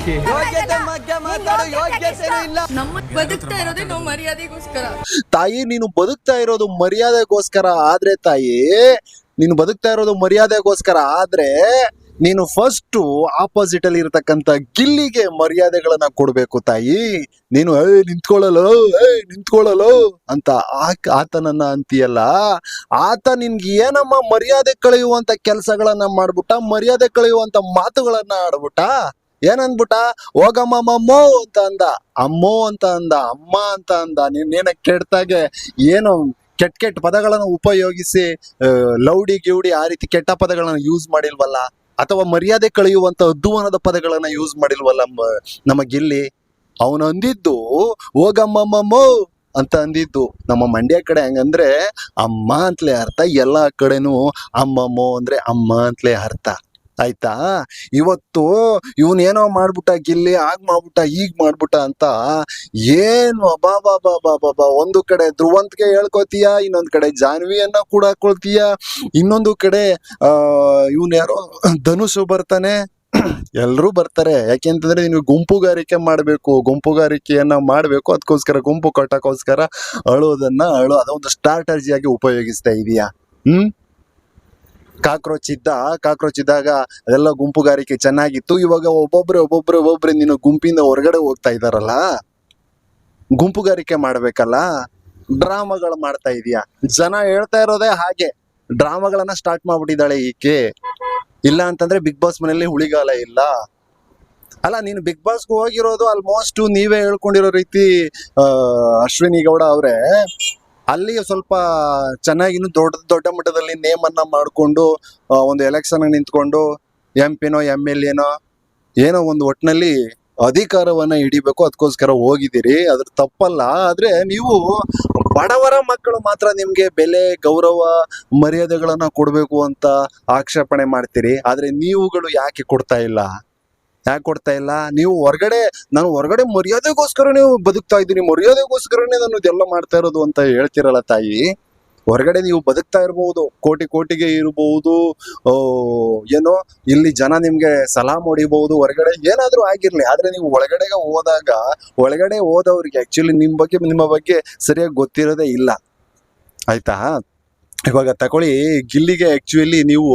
ಯಾಕೆ? ಯೋಗ್ಯತೆ ಬಗ್ಗೆ ಮಾತಾಡೋ ಯೋಗ್ಯತೆನೂ ಇಲ್ಲ. ನಮ್ಮ ಬದುಕ್ತಾ ಇರೋದೇ ನಾವು ಮರ್ಯಾದೆಗೋಸ್ಕರ. ತಾಯಿ, ನೀನು ಬದುಕ್ತಾ ಇರೋದು ಮರ್ಯಾದೆಗೋಸ್ಕರ ಆದ್ರೆ ತಾಯಿ, ನೀನು ಬದುಕ್ತಾ ಇರೋದು ಮರ್ಯಾದೆಗೋಸ್ಕರ ಆದ್ರೆ ನೀನು ಫಸ್ಟ್ ಆಪೋಸಿಟ್ ಅಲ್ಲಿ ಇರತಕ್ಕಂತ ಗಿಲ್ಲಿಗೆ ಮರ್ಯಾದೆಗಳನ್ನ ಕೊಡ್ಬೇಕು ತಾಯಿ. ನೀನು ನಿಂತ್ಕೊಳ್ಳಲು ಅಂತ ಆತನನ್ನ ಅಂತೀಯಲ್ಲ, ಆತ ನಿನ್ಗೆ ಏನಮ್ಮ ಮರ್ಯಾದೆ ಕಳೆಯುವಂತ ಕೆಲಸಗಳನ್ನ ಮಾಡ್ಬಿಟ್ಟ, ಮರ್ಯಾದೆ ಕಳೆಯುವಂತ ಮಾತುಗಳನ್ನ ಆಡ್ಬಿಟ್ಟ. ಏನಂದ್ಬಿಟ್ಟ? ಹೋಗಮ್ಮಮ್ಮೋ ಅಂತ ಅಂದ, ಅಮ್ಮೋ ಅಂತ ಅಂದ, ಅಮ್ಮ ಅಂತ ಅಂದ. ನೀನೇನ ಕೆಟ್ಟಾಗೆ ಏನು ಕೆಟ್ಟ ಪದಗಳನ್ನು ಉಪಯೋಗಿಸಿ ಲೌಡಿ ಗಿೌಡಿ ಆ ರೀತಿ ಕೆಟ್ಟ ಪದಗಳನ್ನ ಯೂಸ್ ಮಾಡಿಲ್ವಲ್ಲ, ಅಥವಾ ಮರ್ಯಾದೆ ಕಳೆಯುವಂತ ಅದ್ದುವನದ ಪದಗಳನ್ನ ಯೂಸ್ ಮಾಡಿಲ್ವಲ್ಲ ನಮ್ಮ ಗಿಲ್ಲಿ. ಅವನು ಅಂದಿದ್ದು ಹೋಗಮ್ಮಮ್ಮೋ ಅಂತ ಅಂದಿದ್ದು. ನಮ್ಮ ಮಂಡ್ಯ ಕಡೆ ಹಂಗಂದ್ರೆ ಅಮ್ಮ ಅಂತಲೇ ಅರ್ಥ, ಎಲ್ಲಾ ಕಡೆನೂ ಅಮ್ಮಮ್ಮೋ ಅಂದ್ರೆ ಅಮ್ಮ ಅಂತಲೇ ಅರ್ಥ. ಆಯ್ತಾ? ಇವತ್ತು ಇವನೇನೋ ಮಾಡ್ಬಿಟ್ಟ ಗಿಲ್ಲಿ, ಆಗ್ ಮಾಡ್ಬಿಟ್ಟ ಈಗ ಮಾಡ್ಬಿಟ್ಟ ಅಂತ ಏನು ಬಾಬಾ ಒಂದು ಕಡೆ ಧ್ರುವಂತ್ಗೆ ಹೇಳ್ಕೊತೀಯ, ಇನ್ನೊಂದ್ ಕಡೆ ಜಾನ್ವಿಯನ್ನ ಕೂಡ ಹಾಕೊಳ್ತೀಯ, ಇನ್ನೊಂದು ಕಡೆ ಇವನ್ ಯಾರೋ ಧನುಷ್ ಬರ್ತಾನೆ. ಎಲ್ರೂ ಬರ್ತಾರೆ. ಯಾಕೆಂತಂದ್ರೆ ನೀವು ಗುಂಪುಗಾರಿಕೆ ಗುಂಪುಗಾರಿಕೆಯನ್ನ ಮಾಡ್ಬೇಕು. ಅದಕ್ಕೋಸ್ಕರ ಗುಂಪು ಕಟ್ಟಕ್ಕೋಸ್ಕರ ಅದೊಂದು ಸ್ಟ್ರಾಟಜಿಯಾಗಿ ಉಪಯೋಗಿಸ್ತಾ ಇದೀಯಾ? ಕಾಕ್ರೋಚ್ ಇದ್ದಾಗ ಅದೆಲ್ಲ ಗುಂಪುಗಾರಿಕೆ ಚೆನ್ನಾಗಿತ್ತು. ಇವಾಗ ಒಬ್ಬೊಬ್ರೆ ನೀನು ಗುಂಪಿಂದ ಹೊರಗಡೆ ಹೋಗ್ತಾ ಇದಾರಲ್ಲ, ಗುಂಪುಗಾರಿಕೆ ಮಾಡ್ಬೇಕಲ್ಲ, ಡ್ರಾಮಾಗಳು ಮಾಡ್ತಾ ಇದೀಯ. ಜನ ಹೇಳ್ತಾ ಇರೋದೇ ಹಾಗೆ, ಡ್ರಾಮಾಗಳನ್ನ ಸ್ಟಾರ್ಟ್ ಮಾಡ್ಬಿಟ್ಟಿದ್ದಾಳೆ ಈಕೆ. ಇಲ್ಲ ಅಂತಂದ್ರೆ ಬಿಗ್ ಬಾಸ್ ಮನೆಯಲ್ಲಿ ಹುಳಿಗಾಲ ಇಲ್ಲ. ಅಲ್ಲ, ನೀನು ಬಿಗ್ ಬಾಸ್ಗೆ ಹೋಗಿರೋದು ಆಲ್ಮೋಸ್ಟ್ ನೀವೇ ಹೇಳ್ಕೊಂಡಿರೋ ರೀತಿ ಅಶ್ವಿನಿ ಗೌಡ ಅವ್ರೆ ಅಲ್ಲಿ ಸ್ವಲ್ಪ ಚೆನ್ನಾಗಿ ಇನ್ನು ದೊಡ್ಡ ಮಟ್ಟದಲ್ಲಿ ನೇಮ್ ಅನ್ನ ಮಾಡ್ಕೊಂಡು ಒಂದು ಎಲೆಕ್ಷನ್ ನಿಂತ್ಕೊಂಡು MP ನೋ MLA ನೋ ಏನೋ ಒಂದು ಒಟ್ಟಿನಲ್ಲಿ ಅಧಿಕಾರವನ್ನ ಹಿಡಿಬೇಕು. ಅದಕ್ಕೋಸ್ಕರ ಹೋಗಿದ್ದೀರಿ, ಅದ್ರ ತಪ್ಪಲ್ಲ. ಆದ್ರೆ ನೀವು ಬಡವರ ಮಕ್ಕಳು ಮಾತ್ರ ನಿಮ್ಗೆ ಬೆಲೆ, ಗೌರವ, ಮರ್ಯಾದೆಗಳನ್ನ ಕೊಡ್ಬೇಕು ಅಂತ ಆಕ್ಷೇಪಣೆ ಮಾಡ್ತೀರಿ. ಆದ್ರೆ ನೀವುಗಳು ಯಾಕೆ ಕೊಡ್ತಾ ಇಲ್ಲ? ನೀವು ನಾನು ಹೊರಗಡೆ ಮರ್ಯಾದೆಗೋಸ್ಕರ ನೀವು ಬದುಕ್ತಾ ಇದ್ದೀನಿ, ಮರ್ಯಾದೆಗೋಸ್ಕರನೇ ನಾನು ಇದೆಲ್ಲ ಮಾಡ್ತಾ ಇರೋದು ಅಂತ ಹೇಳ್ತಿರಲ್ಲ ತಾಯಿ. ಹೊರಗಡೆ ನೀವು ಬದುಕ್ತಾ ಇರ್ಬಹುದು, ಕೋಟಿಗೆ ಇರಬಹುದು, ಏನೋ ಇಲ್ಲಿ ಜನ ನಿಮ್ಗೆ ಸಲಾಮ್ ಹೊಡಿಬಹುದು, ಹೊರಗಡೆ ಏನಾದ್ರೂ ಆಗಿರ್ಲಿ. ಆದ್ರೆ ನೀವು ಒಳಗಡೆ ಹೋದವ್ರಿಗೆ ಆಕ್ಚುಲಿ ನಿಮ್ಮ ಬಗ್ಗೆ ಸರಿಯಾಗಿ ಗೊತ್ತಿರೋದೇ ಇಲ್ಲ. ಆಯ್ತಾ? ಇವಾಗ ತಕೊಳ್ಳಿ, ಗಿಲ್ಲಿಗೆ ಆಕ್ಚುಲಿ ನೀವು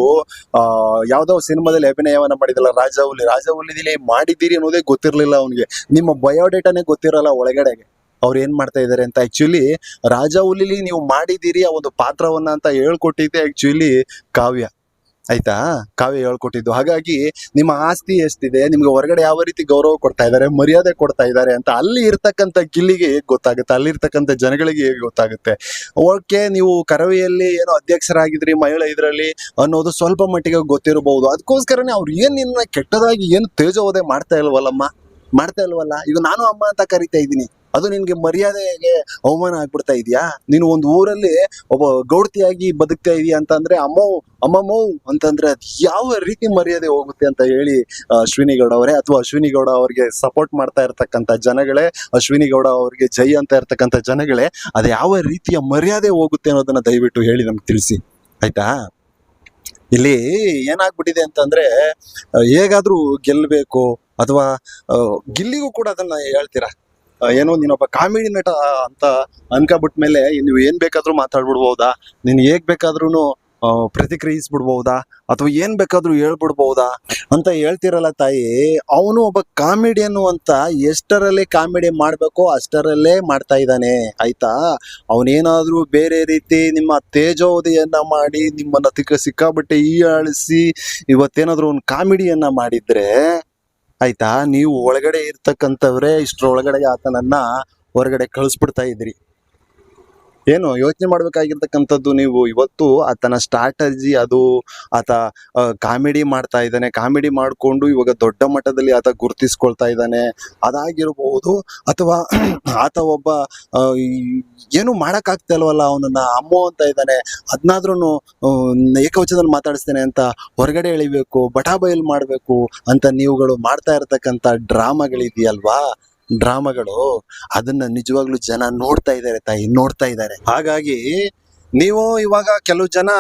ಯಾವ್ದೋ ಸಿನಿಮಾದಲ್ಲಿ ಅಭಿನಯವನ್ನ ಮಾಡಿದಲ್ಲ, ರಾಜವಲ್ಲಿದಲ್ಲಿ ಮಾಡಿದ್ದೀರಿ ಅನ್ನೋದೇ ಗೊತ್ತಿರ್ಲಿಲ್ಲ ಅವನಿಗೆ. ನಿಮ್ಮ ಬಯೋಡೇಟಾನೇ ಗೊತ್ತಿರಲ್ಲ ಒಳಗಡೆಗೆ ಅವ್ರು ಏನ್ ಮಾಡ್ತಾ ಇದಾರೆ ಅಂತ. ಆಕ್ಚುಲಿ ರಾಜವಲ್ಲಿಲಿ ನೀವು ಮಾಡಿದ್ದೀರಿ ಆ ಒಂದು ಪಾತ್ರವನ್ನ ಅಂತ ಹೇಳ್ಕೊಟ್ಟಿದ್ದೆ ಆಕ್ಚುಲಿ ಕಾವ್ಯ. ಆಯ್ತಾ? ಕಾವ್ಯ ಹೇಳ್ಕೊಟ್ಟಿದ್ದು. ಹಾಗಾಗಿ ನಿಮ್ಮ ಆಸ್ತಿ ಎಷ್ಟಿದೆ, ನಿಮ್ಗೆ ಹೊರಗಡೆ ಯಾವ ರೀತಿ ಗೌರವ ಕೊಡ್ತಾ ಇದ್ದಾರೆ, ಮರ್ಯಾದೆ ಕೊಡ್ತಾ ಇದ್ದಾರೆ ಅಂತ ಅಲ್ಲಿ ಇರ್ತಕ್ಕಂಥ ಗಿಲ್ಲಿಗೆ ಹೇಗೆ ಗೊತ್ತಾಗುತ್ತೆ, ಅಲ್ಲಿರ್ತಕ್ಕಂಥ ಜನಗಳಿಗೆ ಹೇಗೆ ಗೊತ್ತಾಗುತ್ತೆ? ಓಕೆ, ನೀವು ಕರವೆಯಲ್ಲಿ ಏನೋ ಅಧ್ಯಕ್ಷರಾಗಿದ್ರಿ ಮಹಿಳಾ ಇದರಲ್ಲಿ ಅನ್ನೋದು ಸ್ವಲ್ಪ ಮಟ್ಟಿಗೆ ಗೊತ್ತಿರಬಹುದು. ಅದಕ್ಕೋಸ್ಕರನೇ ಅವ್ರು ನಿನ್ನ ಕೆಟ್ಟದಾಗಿ ಏನು ತೇಜೋವಧೆ ಮಾಡ್ತಾ ಇಲ್ವಲ್ಲ. ಈಗ ನಾನು ಅಮ್ಮ ಅಂತ ಕರಿತಾ ಇದ್ದೀನಿ, ಅದು ನಿನ್ಗೆ ಮರ್ಯಾದೆಗೆ ಅವಮಾನ ಆಗ್ಬಿಡ್ತಾ ಇದೆಯಾ? ನೀನು ಒಂದು ಊರಲ್ಲಿ ಒಬ್ಬ ಗೌಡ್ತಿಯಾಗಿ ಬದುಕ್ತಾ ಇದೀಯ ಅಂತಂದ್ರೆ ಅಮ್ಮಮ್ಮೋ ಅಂತಂದ್ರೆ ಅದ್ ಯಾವ ರೀತಿ ಮರ್ಯಾದೆ ಹೋಗುತ್ತೆ ಅಂತ ಹೇಳಿ ಅಶ್ವಿನಿ ಗೌಡ ಅವರೇ, ಅಥವಾ ಅಶ್ವಿನಿ ಗೌಡ ಅವ್ರಿಗೆ ಸಪೋರ್ಟ್ ಮಾಡ್ತಾ ಇರ್ತಕ್ಕಂಥ ಜನಗಳೇ, ಅಶ್ವಿನಿ ಗೌಡ ಅವ್ರಿಗೆ ಜೈ ಅಂತ ಇರ್ತಕ್ಕಂಥ ಜನಗಳೇ, ಅದ್ ಯಾವ ರೀತಿಯ ಮರ್ಯಾದೆ ಹೋಗುತ್ತೆ ಅನ್ನೋದನ್ನ ದಯವಿಟ್ಟು ಹೇಳಿ ನಮ್ಗೆ ತಿಳಿಸಿ. ಆಯ್ತಾ? ಇಲ್ಲಿ ಏನಾಗ್ಬಿಟ್ಟಿದೆ ಅಂತಂದ್ರೆ, ಹೇಗಾದ್ರೂ ಗೆಲ್ಬೇಕು, ಅಥವಾ ಗಿಲ್ಲಿಗೂ ಕೂಡ ಅದನ್ನ ಹೇಳ್ತೀರಾ, ಏನೋ ನೀನೊಬ್ಬ ಕಾಮಿಡಿ ನಟ ಅಂತ ಅನ್ಕೊಬಿಟ್ಮೇಲೆ ನೀವು ಏನ್ ಬೇಕಾದ್ರೂ ಮಾತಾಡ್ಬಿಡ್ಬಹುದಾ, ನೀನ್ ಹೇಗ್ ಬೇಕಾದ್ರೂ ಪ್ರತಿಕ್ರಿಯಿಸ್ಬಿಡ್ಬಹುದಾ, ಅಥವಾ ಏನ್ ಬೇಕಾದ್ರೂ ಹೇಳ್ಬಿಡ್ಬಹುದಾ ಅಂತ ಹೇಳ್ತಿರಲ್ಲ ತಾಯಿ. ಅವನು ಒಬ್ಬ ಕಾಮಿಡಿಯನ್ ಅಂತ ಎಷ್ಟರಲ್ಲಿ ಕಾಮಿಡಿ ಮಾಡ್ಬೇಕೋ ಅಷ್ಟರಲ್ಲೇ ಮಾಡ್ತಾ ಇದ್ದಾನೆ. ಆಯ್ತಾ? ಅವನೇನಾದ್ರೂ ಬೇರೆ ರೀತಿ ನಿಮ್ಮ ತೇಜೋವಧಿಯನ್ನ ಮಾಡಿ ನಿಮ್ಮನ್ನ ಸಿಕ್ಕಾಬಟ್ಟೆ ಹೀಯಾಳಿಸಿ ಇವತ್ತೇನಾದ್ರೂ ಒಂದು ಕಾಮಿಡಿಯನ್ನ ಮಾಡಿದ್ರೆ, ಆಯ್ತಾ, ನೀವು ಒಳಗಡೆ ಇರ್ತಕ್ಕಂಥವ್ರೆ ಇಷ್ಟರೊಳಗಡೆ ಆತನನ್ನ ಹೊರಗಡೆ ಕಳಿಸ್ಬಿಡ್ತಾ ಇದ್ರಿ. ಏನು ಯೋಚನೆ ಮಾಡ್ಬೇಕಾಗಿರ್ತಕ್ಕಂಥದ್ದು ನೀವು. ಇವತ್ತು ಆತನ ಸ್ಟ್ರಾಟಜಿ ಅದು, ಆತ ಕಾಮಿಡಿ ಮಾಡ್ತಾ ಇದ್ದಾನೆ, ಕಾಮಿಡಿ ಮಾಡ್ಕೊಂಡು ಇವಾಗ ದೊಡ್ಡ ಮಟ್ಟದಲ್ಲಿ ಆತ ಗುರುತಿಸ್ಕೊಳ್ತಾ ಇದ್ದಾನೆ, ಅದಾಗಿರ್ಬಹುದು. ಅಥವಾ ಆತ ಒಬ್ಬ ಏನು ಮಾಡಕ್ಕಾಗ್ತಾ ಇಲ್ವಲ್ಲ, ಅವನನ್ನ ಅಮ್ಮೋ ಅಂತ ಇದ್ದಾನೆ, ಅದನ್ನಾದ್ರೂ ಏಕವಚನದಲ್ಲಿ ಮಾತಾಡಿಸ್ತೇನೆ ಅಂತ ಹೊರಗಡೆ ಎಳಿಬೇಕು, ಬಟಾಬಯಲ್ ಮಾಡ್ಬೇಕು ಅಂತ ನೀವುಗಳು ಮಾಡ್ತಾ ಇರ್ತಕ್ಕಂಥ ಡ್ರಾಮಾಗಳಿದೆಯಲ್ವಾ, ಅದನ್ನ ನಿಜವಾಗ್ಲೂ ಜನ ನೋಡ್ತಾ ಇದ್ದಾರೆ ತಾಯಿ, ನೋಡ್ತಾ ಇದ್ದಾರೆ. ಹಾಗಾಗಿ ನೀವು ಇವಾಗ ಕೆಲವು ಜನ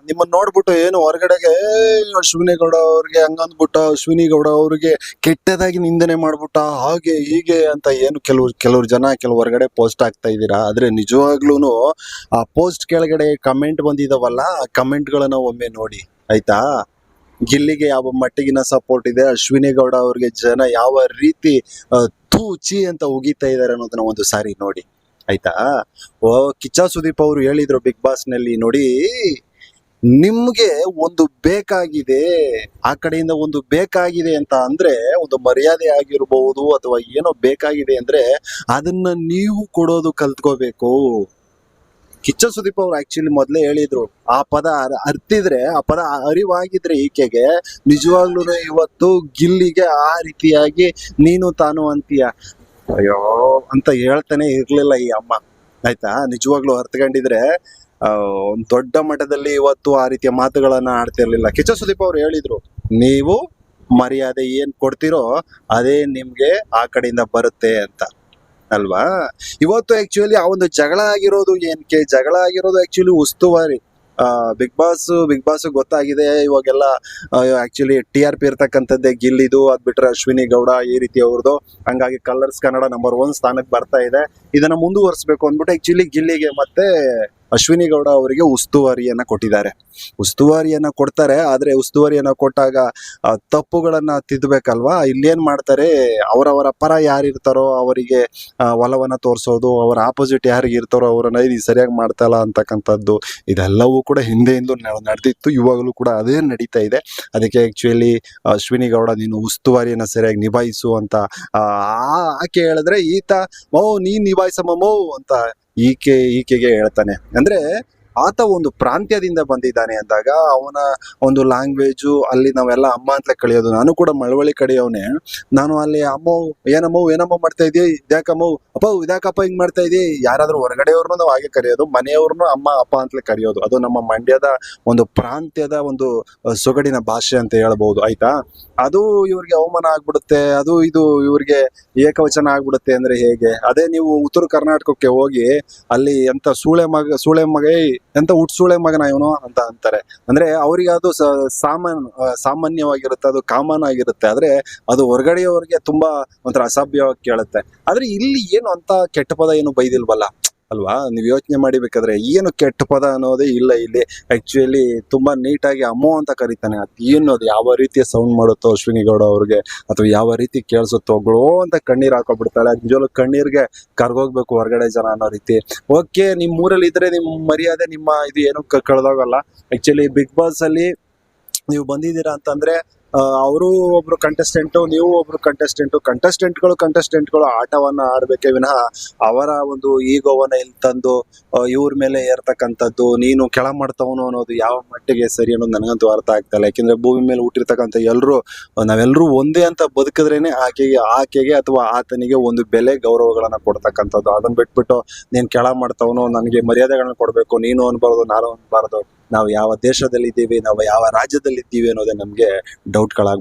ನಿಮ್ಮನ್ನ ನೋಡ್ಬಿಟ್ಟು ಏನು ಹೊರಗಡೆಗೆ ಅಶ್ವಿನಿ ಗೌಡ ಅವ್ರಿಗೆ ಹಂಗಂದ್ಬಿಟ್ಟ, ಅಶ್ವಿನಿ ಗೌಡ ಅವ್ರಿಗೆ ಕೆಟ್ಟದಾಗಿ ನಿಂದನೆ ಮಾಡ್ಬಿಟ್ಟ, ಹಾಗೆ ಹೀಗೆ ಅಂತ ಏನು ಕೆಲವ್ರು ಜನ ಹೊರಗಡೆ ಪೋಸ್ಟ್ ಆಗ್ತಾ ಇದ್ದೀರಾ. ಆದ್ರೆ ನಿಜವಾಗ್ಲೂನು ಆ ಪೋಸ್ಟ್ ಕೆಳಗಡೆ ಕಮೆಂಟ್ ಬಂದಿದಾವಲ್ಲ, ಆ ಕಮೆಂಟ್ಗಳನ್ನ ಒಮ್ಮೆ ನೋಡಿ ಆಯ್ತಾ. ಗಿಲ್ಲಿಗೆ ಯಾವ ಮಟ್ಟಿಗಿನ ಸಪೋರ್ಟ್ ಇದೆ, ಅಶ್ವಿನಿ ಗೌಡ ಅವ್ರಿಗೆ ಜನ ಯಾವ ರೀತಿ ಥೂ ಚಿ ಅಂತ ಉಗಿತಾ ಇದಾರೆ ಅನ್ನೋದನ್ನ ಒಂದು ಸಾರಿ ನೋಡಿ ಆಯ್ತಾ. ಕಿಚ್ಚ ಸುದೀಪ್ ಅವರು ಹೇಳಿದ್ರು ಬಿಗ್ ಬಾಸ್ ನಲ್ಲಿ, ನೋಡಿ ನಿಮ್ಗೆ ಒಂದು ಬೇಕಾಗಿದೆ, ಆ ಕಡೆಯಿಂದ ಒಂದು ಬೇಕಾಗಿದೆ ಅಂತ ಅಂದ್ರೆ ಒಂದು ಮರ್ಯಾದೆ ಆಗಿರ್ಬಹುದು ಅಥವಾ ಏನೋ ಬೇಕಾಗಿದೆ ಅಂದ್ರೆ ಅದನ್ನ ನೀವು ಕೊಡೋದು ಕಲ್ತ್ಕೋಬೇಕು. ಕಿಚ್ಚ ಸುದೀಪ್ ಅವ್ರು ಆಕ್ಚುಲಿ ಮೊದ್ಲೇ ಹೇಳಿದ್ರು, ಆ ಪದ ಅರ್ತಿದ್ರೆ, ಆ ಪದ ಅರಿವಾಗಿದ್ರೆ ಈಕೆಗೆ ನಿಜವಾಗ್ಲೂ ಇವತ್ತು ಗಿಲ್ಲಿಗೆ ಆ ರೀತಿಯಾಗಿ ನೀನು ತಾನು ಅಂತೀಯ ಅಯ್ಯೋ ಅಂತ ಹೇಳ್ತಾನೆ ಇರ್ಲಿಲ್ಲ ಈ ಅಮ್ಮ ಆಯ್ತಾ. ನಿಜವಾಗ್ಲೂ ಅರ್ಥಕೊಂಡಿದ್ರೆ ಒಂದ್ ದೊಡ್ಡ ಮಟ್ಟದಲ್ಲಿ ಇವತ್ತು ಆ ರೀತಿಯ ಮಾತುಗಳನ್ನ ಆಡ್ತಿರ್ಲಿಲ್ಲ. ಕಿಚ್ಚ ಸುದೀಪ್ ಅವ್ರು ಹೇಳಿದ್ರು, ನೀವು ಮರ್ಯಾದೆ ಏನ್ ಕೊಡ್ತಿರೋ ಅದೇ ನಿಮ್ಗೆ ಆ ಕಡೆಯಿಂದ ಬರುತ್ತೆ ಅಂತ ಅಲ್ವಾ. ಇವತ್ತು ಆಕ್ಚುಲಿ ಆ ಒಂದು ಜಗಳ ಆಗಿರೋದು ಆಕ್ಚುಲಿ ಉಸ್ತುವಾರಿ ಬಿಗ್ ಬಾಸ್ ಗೊತ್ತಾಗಿದೆ ಇವಾಗೆಲ್ಲ. ಆಕ್ಚುಲಿ TRP ಇರ್ತಕ್ಕಂಥದ್ದೇ ಗಿಲ್ಲಿದು, ಅದ್ ಬಿಟ್ರೆ ಅಶ್ವಿನಿ ಗೌಡ ಈ ರೀತಿ ಅವ್ರದ್ದು. ಹಂಗಾಗಿ ಕಲರ್ಸ್ ಕನ್ನಡ ನಂಬರ್ 1 ಸ್ಥಾನಕ್ಕೆ ಬರ್ತಾ ಇದೆ. ಇದನ್ನ ಮುಂದುವರಿಸಬೇಕು ಅಂದ್ಬಿಟ್ಟು ಆಕ್ಚುಲಿ ಗಿಲ್ಲಿಗೆ ಮತ್ತೆ ಅಶ್ವಿನಿ ಗೌಡ ಅವರಿಗೆ ಉಸ್ತುವಾರಿಯನ್ನ ಕೊಡ್ತಾರೆ. ಆದ್ರೆ ಉಸ್ತುವಾರಿಯನ್ನ ಕೊಟ್ಟಾಗ ತಪ್ಪುಗಳನ್ನ ತಿದ್ದಬೇಕಲ್ವಾ. ಇಲ್ಲೇನ್ ಮಾಡ್ತಾರೆ, ಅವರವರ ಪರ ಯಾರಿರ್ತಾರೋ ಅವರಿಗೆ ಒಲವನ್ನ ತೋರಿಸೋದು, ಅವರ ಆಪೋಸಿಟ್ ಯಾರಿಗೆ ಇರ್ತಾರೋ ಅವರನ್ನ ಇದು ಸರಿಯಾಗಿ ಮಾಡ್ತಾ ಇಲ್ಲ ಅಂತಕ್ಕಂಥದ್ದು, ಇದೆಲ್ಲವೂ ಕೂಡ ಹಿಂದೆಯಿಂದ ನಡೆದಿತ್ತು, ಇವಾಗಲೂ ಕೂಡ ಅದೇ ನಡೀತಾ ಇದೆ. ಅದಕ್ಕೆ ಆಕ್ಚುಲಿ ಅಶ್ವಿನಿ ಗೌಡ ನೀನು ಉಸ್ತುವಾರಿಯನ್ನ ಸರಿಯಾಗಿ ನಿಭಾಯಿಸು ಅಂತ ಆಕೆ ಹೇಳಿದ್ರೆ ಈತ ನೀನ್ ನಿಭಾಯಿಸಮ್ಮ ಅಂತ ಈಕೆಗೆ ಹೇಳ್ತಾನೆ. ಅಂದ್ರೆ ಆತ ಒಂದು ಪ್ರಾಂತ್ಯದಿಂದ ಬಂದಿದ್ದಾನೆ ಅಂದಾಗ ಅವನ ಒಂದು ಲ್ಯಾಂಗ್ವೇಜು ಅಲ್ಲಿ ನಾವೆಲ್ಲ ಅಮ್ಮ ಅಂತಲೇ ಕಳಿಯೋದು. ನಾನು ಕೂಡ ಮಳವಳ್ಳಿ ಕಡೆಯವನೇ. ನಾನು ಅಲ್ಲಿ ಏನಮ್ಮ ಮಾಡ್ತಾ ಇದೀಯ, ಇದ್ಯಾಕಮ್ಮ ಅಪ್ಪ ಇದ್ಯಾಕಪ್ಪ ಹಿಂಗ್ ಮಾಡ್ತಾ ಇದೀಯ, ಯಾರಾದ್ರೂ ಹೊರಗಡೆಯವ್ರನ್ನೂ ನಾವು ಹಾಗೆ ಕರೆಯೋದು, ಮನೆಯವ್ರನ್ನು ಅಮ್ಮ ಅಪ್ಪ ಅಂತಲೇ ಕರೆಯೋದು. ಅದು ನಮ್ಮ ಮಂಡ್ಯದ ಒಂದು ಪ್ರಾಂತ್ಯದ ಒಂದು ಸೊಗಡಿನ ಭಾಷೆ ಅಂತ ಹೇಳ್ಬಹುದು ಆಯ್ತಾ. ಅದು ಇವ್ರಿಗೆ ಅವಮಾನ ಆಗ್ಬಿಡುತ್ತೆ, ಅದು ಇದು ಇವ್ರಿಗೆ ಏಕವಚನ ಆಗ್ಬಿಡುತ್ತೆ ಅಂದ್ರೆ ಹೇಗೆ. ಅದೇ ನೀವು ಉತ್ತರ ಕರ್ನಾಟಕಕ್ಕೆ ಹೋಗಿ ಅಲ್ಲಿ ಎಂತ ಸೂಳೆ ಮಗ ಎಂತ ಸೂಳೆ ಮಗನ ಇವನು ಅಂತ ಅಂತಾರೆ. ಅಂದ್ರೆ ಅವ್ರಿಗೆ ಅದು ಸಾಮಾನ್ಯವಾಗಿರುತ್ತೆ, ಅದು ಕಾಮನ್ ಆಗಿರುತ್ತೆ. ಆದ್ರೆ ಅದು ಹೊರಗಡೆಯವ್ರಿಗೆ ತುಂಬಾ ಒಂಥರ ಅಸಭ್ಯವಾಗಿ ಕೇಳುತ್ತೆ. ಆದ್ರೆ ಇಲ್ಲಿ ಏನು ಅಂತ ಕೆಟ್ಟ ಪದ ಏನು ಬೈದಿಲ್ವಲ್ಲ ಅಲ್ವಾ. ನೀವು ಯೋಚನೆ ಮಾಡಿಬೇಕಾದ್ರೆ ಏನು ಕೆಟ್ಟ ಪದ ಅನ್ನೋದೇ ಇಲ್ಲ ಇಲ್ಲಿ. ಆಕ್ಚುಲಿ ತುಂಬಾ ನೀಟಾಗಿ ಅಮ್ಮೋ ಅಂತ ಕರೀತಾನೆ. ಅದು ಯಾವ ರೀತಿಯ ಸೌಂಡ್ ಮಾಡುತ್ತೋ ಅಶ್ವಿನಿ ಗೌಡ ಅವ್ರಿಗೆ, ಅಥವಾ ಯಾವ ರೀತಿ ಕೇಳಿಸುತ್ತೋ ಗ್ಲೋ ಅಂತ ಕಣ್ಣೀರ್ ಹಾಕೋಬಿಡ್ತಾಳೆ. ನಿಜವಾಗ್ಲೂ ಕಣ್ಣೀರ್ಗೆ ಕರ್ಗೋಗ್ಬೇಕು ಹೊರಗಡೆ ಜನ ಅನ್ನೋ ರೀತಿ. ಓಕೆ, ನಿಮ್ ಊರಲ್ಲಿ ಇದ್ರೆ ನಿಮ್ ಮರ್ಯಾದೆ ನಿಮ್ಮ ಇದು ಏನು ಕಳೆದೋಗಲ್ಲ. ಆಕ್ಚುಲಿ ಬಿಗ್ ಬಾಸ್ ಅಲ್ಲಿ ನೀವು ಬಂದಿದ್ದೀರಾ ಅಂತಂದ್ರೆ ಅವರು ಒಬ್ರು ಕಂಟೆಸ್ಟೆಂಟ್, ನೀವು ಒಬ್ರು ಕಂಟೆಸ್ಟೆಂಟ್ಗಳು ಆಟವನ್ನ ಆಡ್ಬೇಕೇ ವಿನಃ ಅವರ ಒಂದು ಈಗೋವನ್ನ ಇಲ್ಲಿ ತಂದು ಇವ್ರ ಮೇಲೆ ಏರ್ತಕ್ಕಂಥದ್ದು, ನೀನು ಕೆಳ ಮಾಡ್ತವನು ಅನ್ನೋದು ಯಾವ ಮಟ್ಟಿಗೆ ಸರಿ ಅನ್ನೋದು ನನಗಂತೂ ಅರ್ಥ ಆಗ್ತಾ ಇಲ್ಲ. ಯಾಕೆಂದ್ರೆ ಭೂಮಿ ಮೇಲೆ ಹುಟ್ಟಿರ್ತಕ್ಕಂಥ ನಾವೆಲ್ಲರೂ ಒಂದೇ ಅಂತ ಬದುಕಿದ್ರೇನೆ ಆಕೆಗೆ ಅಥವಾ ಆತನಿಗೆ ಒಂದು ಬೆಲೆ ಗೌರವಗಳನ್ನ ಕೊಡ್ತಕ್ಕಂಥದ್ದು. ಅದನ್ನ ಬಿಟ್ಬಿಟ್ಟು ನೀನ್ ಕೆಳ ಮಾಡ್ತವನು, ನನಗೆ ಮರ್ಯಾದೆಗಳನ್ನ ಕೊಡ್ಬೇಕು, ನೀನು ಅನ್ಬಾರ್ದು ನಾನು ಅನ್ಬಾರ್ದು, ನಾವು ಯಾವ ದೇಶದಲ್ಲಿ ಇದ್ದೀವಿ, ನಾವು ಯಾವ ರಾಜ್ಯದಲ್ಲಿ ಇದ್ದೀವಿ ಅನ್ನೋದೇ ನಮ್ಗೆ ಡೌಟ್ಗಳಾಗ